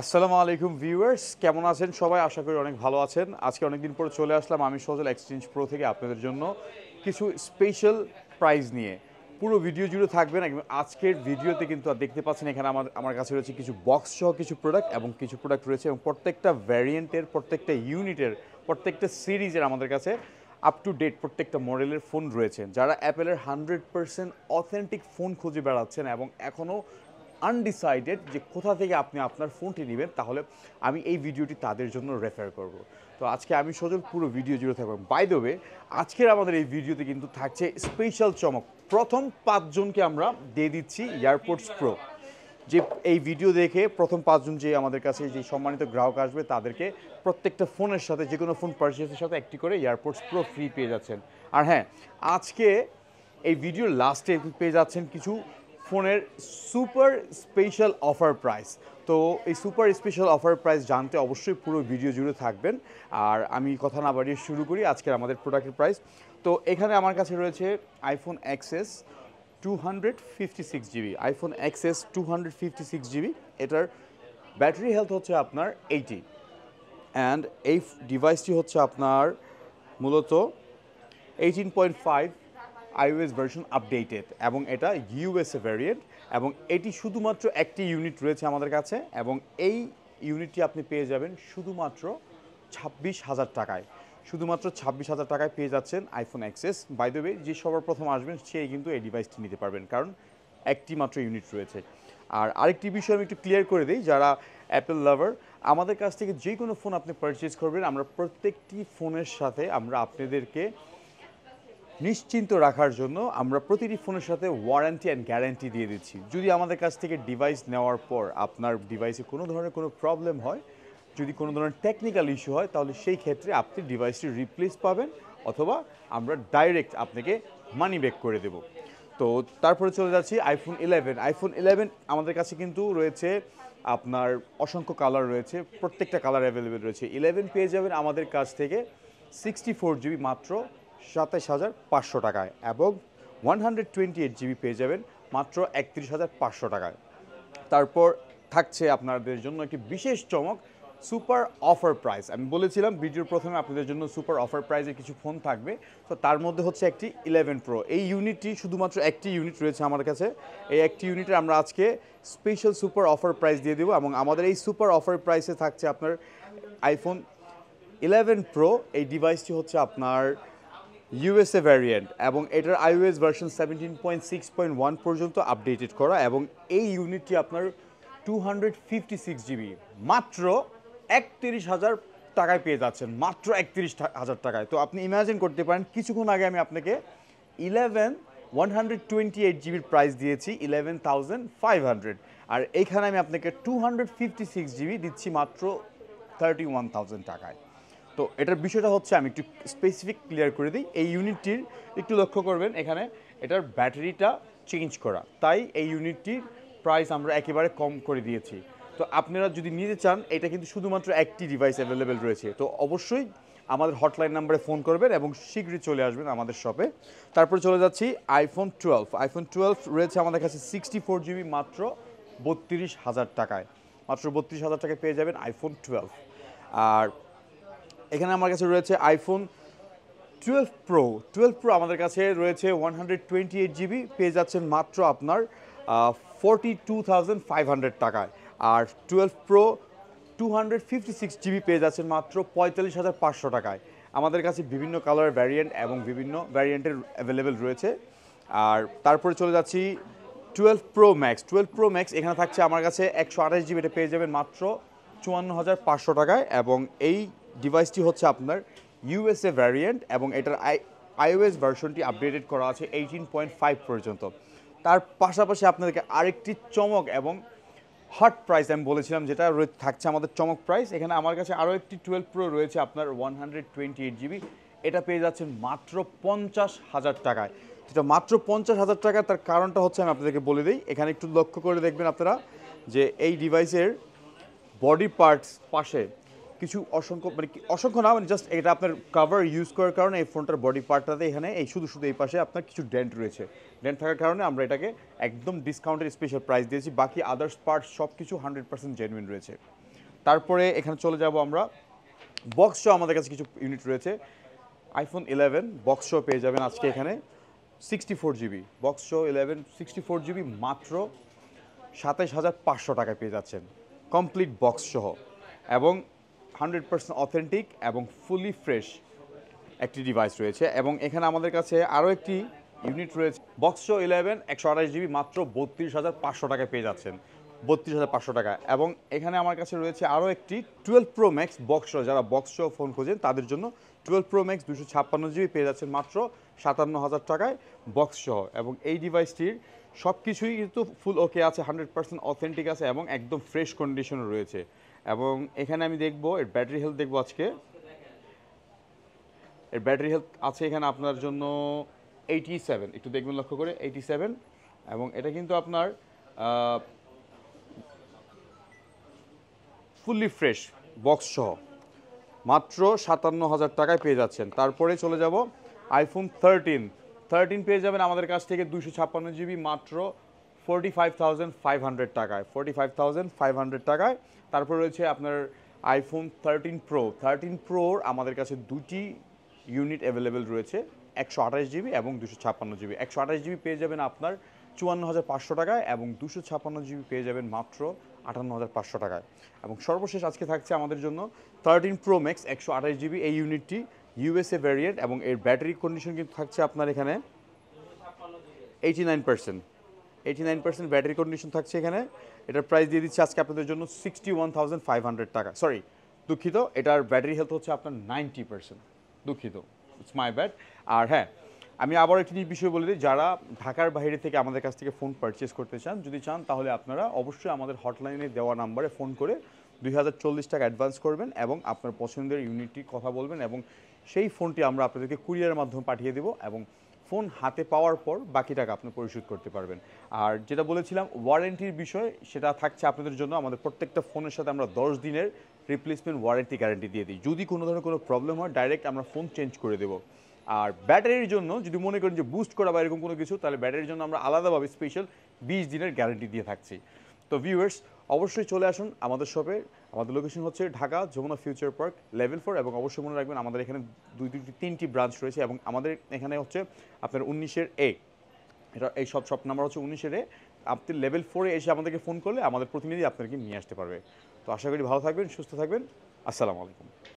আসসালামু আলাইকুম ভিউয়ার্স, কেমন আছেন সবাই? আশা করি অনেক ভালো আছেন। আজকে অনেকদিন পরে চলে আসলাম আমি সজল এক্সচেঞ্জ প্রো থেকে আপনাদের জন্য কিছু স্পেশাল প্রাইজ নিয়ে। পুরো ভিডিও জুড়ে থাকবেন। একদম আজকের ভিডিওতে কিন্তু দেখতে পাচ্ছেন এখানে আমার কাছে রয়েছে কিছু বক্স সহ কিছু প্রোডাক্ট এবং কিছু প্রোডাক্ট রয়েছে এবং প্রত্যেকটা ভ্যারিয়েন্টের, প্রত্যেকটা ইউনিটের, প্রত্যেকটা সিরিজের আমাদের কাছে আপ টু ডেট প্রত্যেকটা মডেলের ফোন রয়েছে। যারা অ্যাপেলের 100% অথেন্টিক ফোন খুঁজে বেড়াচ্ছেন এবং এখনও আনডিসাইডেড যে কোথা থেকে আপনি আপনার ফোনটি নেবেন, তাহলে আমি এই ভিডিওটি তাদের জন্য রেফার করব। তো আজকে আমি সজল পুরো ভিডিও জুড়ে থাকবো। বাই দ্য ওয়ে, আজকের আমাদের এই ভিডিওতে কিন্তু থাকছে স্পেশাল চমক। প্রথম 5 জনকে আমরা দিয়ে দিচ্ছি এয়ারপোর্টস প্রো। যে এই ভিডিও দেখে প্রথম 5 জন যে আমাদের কাছে যে সম্মানিত গ্রাহক আসবে, তাদেরকে প্রত্যেকটা ফোনের সাথে, যে কোনো ফোন পারচেসের সাথে একটি করে এয়ারপোর্টস প্রো ফ্রি পেয়ে যাচ্ছেন। আর হ্যাঁ, আজকে এই ভিডিওর লাস্টে পেয়ে যাচ্ছেন কিছু ফোনের সুপার স্পেশাল অফার প্রাইস। তো এই সুপার স্পেশাল অফার প্রাইস জানতে অবশ্যই পুরো ভিডিও জুড়ে থাকবেন। আর আমি কথা না বাড়িয়ে শুরু করি আজকের আমাদের প্রোডাক্টের প্রাইস। তো এখানে আমার কাছে রয়েছে iPhone XS 256 GB, iPhone XS 256 GB. এটার ব্যাটারি হেলথ হচ্ছে আপনার 80, অ্যান্ড এই ডিভাইসটি হচ্ছে আপনার মূলত 18.5 iOS ভার্সন আপডেটেড এবং এটা ইউএসএ ভ্যারিয়েন্ট, এবং এটি শুধুমাত্র একটি ইউনিট রয়েছে আমাদের কাছে এবং এই ইউনিটটি আপনি পেয়ে যাবেন শুধুমাত্র 26,000 টাকায়। শুধুমাত্র 26,000 টাকায় পেয়ে যাচ্ছেন iPhone XS. By the way, যে সবার প্রথম আসবেন সেই কিন্তু এই ডিভাইসটি নিতে পারবেন, কারণ একটি মাত্র ইউনিট রয়েছে। আর আরেকটি বিষয় আমি একটু ক্লিয়ার করে দিই, যারা অ্যাপেল লাভার, আমাদের কাছ থেকে যে কোনো ফোন আপনি পারচেজ করবেন, আমরা প্রত্যেকটি ফোনের সাথে আমরা আপনাদেরকে নিশ্চিন্ত রাখার জন্য আমরা প্রতিটি ফোনের সাথে ওয়ারেন্টি অ্যান্ড গ্যারান্টি দিয়ে দিচ্ছি। যদি আমাদের কাছ থেকে ডিভাইস নেওয়ার পর আপনার ডিভাইসে কোনো ধরনের কোনো প্রবলেম হয়, যদি কোনো ধরনের টেকনিক্যাল ইস্যু হয়, তাহলে সেই ক্ষেত্রে আপনি ডিভাইসটি রিপ্লেস পাবেন, অথবা আমরা ডাইরেক্ট আপনাকে মানি ব্যাক করে দেব। তো তারপরে চলে যাচ্ছি আইফোন 11। আইফোন 11 আমাদের কাছে কিন্তু রয়েছে আপনার অসংখ্য কালার রয়েছে, প্রত্যেকটা কালার অ্যাভেলেবেল রয়েছে। 11 পেয়ে যাবেন আমাদের কাছ থেকে 64 জিবি মাত্র 27,500 টাকায়, এবং 128 জিবি পেয়ে যাবেন মাত্র 31,500 টাকায়। তারপর থাকছে আপনাদের জন্য একটি বিশেষ চমক, সুপার অফার প্রাইস। আমি বলেছিলাম ভিডিওর প্রথমে আপনাদের জন্য সুপার অফার প্রাইসে কিছু ফোন থাকবে। তো তার মধ্যে হচ্ছে একটি 11 প্রো। এই ইউনিটটি শুধুমাত্র একটি ইউনিট রয়েছে আমার কাছে। এই একটি ইউনিটের আমরা আজকে স্পেশাল সুপার অফার প্রাইস দিয়ে দেবো, এবং আমাদের এই সুপার অফার প্রাইসে থাকছে আপনার আইফোন 11 প্রো। এই ডিভাইসটি হচ্ছে আপনার ইউএসএ ভ্যারিয়েন্ট এবং এটার আইওএস ভার্সন 17.6.1 পর্যন্ত আপডেটেড করা, এবং এই ইউনিটটি আপনার 256 জিবি মাত্র 31,000 টাকায় পেয়ে যাচ্ছেন, মাত্র 31,000 টাকায়। তো আপনি ইমাজিন করতে পারেন, কিছুক্ষণ আগে আমি আপনাকে 128 জিবির প্রাইস দিয়েছি 11,500, আর এইখানে আমি আপনাকে 256 জিবি দিচ্ছি মাত্র 31,000 টাকায়। তো এটার বিষয়টা হচ্ছে, আমি একটু স্পেসিফিক ক্লিয়ার করে দিই। এই ইউনিটটির একটু লক্ষ্য করবেন, এখানে এটার ব্যাটারিটা চেঞ্জ করা, তাই এই ইউনিটটির প্রাইস আমরা একেবারে কম করে দিয়েছি। তো আপনারা যদি নিতে চান, এটা কিন্তু শুধুমাত্র একটি ডিভাইস অ্যাভেলেবেল রয়েছে। তো অবশ্যই আমাদের হটলাইন নাম্বারে ফোন করবেন এবং শীঘ্রই চলে আসবেন আমাদের শপে। তারপর চলে যাচ্ছি আইফোন 12। আইফোন 12 রয়েছে আমাদের কাছে 64 জিবি মাত্র 32,000 টাকায়। মাত্র 32,000 টাকায় পেয়ে যাবেন আইফোন 12। আর এখানে আমার কাছে রয়েছে আইফোন 12 প্রো। 12 প্রো আমাদের কাছে রয়েছে 128 জিবি, পেয়ে যাচ্ছেন মাত্র আপনার 42,500 টাকায়। আর 12 প্রো 256 জিবি পেয়ে যাচ্ছেন মাত্র 45,500 টাকায়। আমাদের কাছে বিভিন্ন কালার ভ্যারিয়েন্ট এবং বিভিন্ন ভ্যারিয়েন্টের অ্যাভেলেবেল রয়েছে। আর তারপরে চলে যাচ্ছি 12 প্রো ম্যাক্স। 12 প্রো ম্যাক্স এখানে থাকছে আমার কাছে 128 জিবি, এটা পেয়ে যাবেন মাত্র 54,500 টাকায়, এবং এই ডিভাইসটি হচ্ছে আপনার ইউএসএ ভ্যারিয়েন্ট এবং এটার আইওএস ভার্সনটি আপডেটেড করা আছে 18.5 পর্যন্ত। তার পাশাপাশি আপনাদেরকে আরেকটি চমক এবং হট প্রাইস আমি বলেছিলাম, যেটা থাকছে আমাদের চমক প্রাইস। এখানে আমার কাছে আরও একটি 12 প্রো রয়েছে আপনার 128 জিবি, এটা পেয়ে যাচ্ছেন মাত্র 50,000 টাকায়। যেটা মাত্র 50,000 টাকা, তার কারণটা হচ্ছে আমি আপনাদেরকে বলে দিই। এখানে একটু লক্ষ্য করে দেখবেন আপনারা যে এই ডিভাইসের বডি পার্টস পাশে কিছু অসংখ্য মানে অসংখ্য না মানে জাস্ট এটা আপনার কভার ইউজ করার কারণে এই ফোনটার বডি পার্টটাতে এখানে এই শুধু এই পাশে আপনার কিছু ডেন্ট রয়েছে। ডেন্ট থাকার কারণে আমরা এটাকে একদম ডিসকাউন্টের স্পেশাল প্রাইস দিয়েছি, বাকি আদার্স পার্ট সব কিছু 100% জেনুইন রয়েছে। তারপরে এখানে চলে যাব আমরা, বক্স সহ আমাদের কাছে কিছু ইউনিট রয়েছে। আইফোন 11 বক্স সহ পেয়ে যাবেন আজকে এখানে 64 GB বক্স সহ 11 64 GB মাত্র 27,500 টাকায় পেয়ে যাচ্ছেন, কমপ্লিট বক্স সহ এবং 100% অথেন্টিক এবং ফুলি ফ্রেশ একটি ডিভাইস রয়েছে। এবং এখানে আমাদের কাছে আরও একটি ইউনিট রয়েছে বক্স সহ 11 128GB মাত্র 32,500 টাকায় পেয়ে যাচ্ছেন, 32,500 টাকা। এবং এখানে আমার কাছে রয়েছে আরও একটি 12 Pro Max বক্স সহ, যারা বক্স সহ ফোন খোঁজেন তাদের জন্য 12 Pro Max 256GB পেয়ে যাচ্ছেন মাত্র 57,000 টাকায় বক্স সহ। এবং এই ডিভাইসটির সব কিছুই কিন্তু ফুল ওকে আছে, 100% অথেন্টিক আছে এবং একদম ফ্রেশ কন্ডিশনে রয়েছে। এবং এখানে আমি দেখবো এর ব্যাটারি হেলথ দেখবো আজকে। এর ব্যাটারি হেলথ আছে এখানে আপনার জন্য 87, একটু দেখবেন লক্ষ্য করে 87। এবং এটা কিন্তু আপনার ফুললি ফ্রেশ বক্স সহ মাত্র 57,000 টাকায় পেয়ে যাচ্ছেন। তারপরে চলে যাব আইফোন 13 পেয়ে যাবেন আমাদের কাছ থেকে 256GB মাত্র 45,500 টাকায়, 45,500 টাকায়। তারপর রয়েছে আপনার আইফোন 13 Proর আমাদের কাছে দুটি ইউনিট অ্যাভেলেবেল রয়েছে, 128GB এবং 256GB। 128GB পেয়ে যাবেন আপনার 54,500 টাকায় এবং 256GB পেয়ে যাবেন মাত্র 58,500 টাকায়। এবং সর্বশেষ আজকে থাকছে আমাদের জন্য 13 Pro Max 128GB, এই ইউনিটটি ইউএসএ ভ্যারিয়েন্ট এবং এর ব্যাটারি কন্ডিশন কিন্তু থাকছে আপনার এখানে 89% ব্যাটারি কন্ডিশন থাকছে এখানে। এটার প্রাইস দিয়ে দিচ্ছে আজকে আপনাদের জন্য 61,500 টাকা, সরি দুঃখিত, এটার ব্যাটারি হেলথ হচ্ছে আপনার 90%, দুঃখিত, ইটস মাই ব্যাড। আর হ্যাঁ, আমি আবার একটি বিষয় বলে দিই, যারা ঢাকার বাইরে থেকে আমাদের কাছ থেকে ফোন পারচেস করতে চান, যদি চান তাহলে আপনারা অবশ্যই আমাদের হটলাইনে দেওয়া নাম্বারে ফোন করে 2040 টাকা অ্যাডভান্স করবেন এবং আপনার পছন্দের ইউনিটটি কথা বলবেন এবং সেই ফোনটি আমরা আপনাদেরকে কুরিয়ারের মাধ্যমে পাঠিয়ে দেবো এবং ফোন হাতে পাওয়ার পর বাকি টাকা আপনি পরিশোধ করতে পারবেন। আর যেটা বলেছিলাম ওয়ারেন্টির বিষয়, সেটা থাকছে আপনাদের জন্য। আমাদের প্রত্যেকটা ফোনের সাথে আমরা 10 দিনের রিপ্লেসমেন্ট ওয়ারেন্টি গ্যারান্টি দিয়ে দিই। যদি কোনো ধরনের কোনো প্রবলেম হয় ডাইরেক্ট আমরা ফোন চেঞ্জ করে দেবো। আর ব্যাটারির জন্য যদি মনে করেন যে বুস্ট করা বা এরকম কোনো কিছু, তাহলে ব্যাটারির জন্য আমরা আলাদাভাবে স্পেশাল 20 দিনের গ্যারান্টি দিয়ে থাকছি। তো ভিউয়ার্স অবশ্যই চলে আসুন আমাদের শপে। আমাদের লোকেশন হচ্ছে Dhaka Jamuna Future Park level 4 এবং অবশ্যই মনে রাখবেন আমাদের এখানে তিনটি ব্রাঞ্চ রয়েছে এবং আমাদের এখানে হচ্ছে আপনার 19-এর A, এটা এই শপ নাম্বার হচ্ছে 19-এর A। আপনি লেভেল 4-এ এসে আমাদেরকে ফোন করলে আমাদের প্রতিনিধি আপনাকে নিয়ে আসতে পারবে। তো আশা করি ভালো থাকবেন, সুস্থ থাকবেন। আসসালামু আলাইকুম।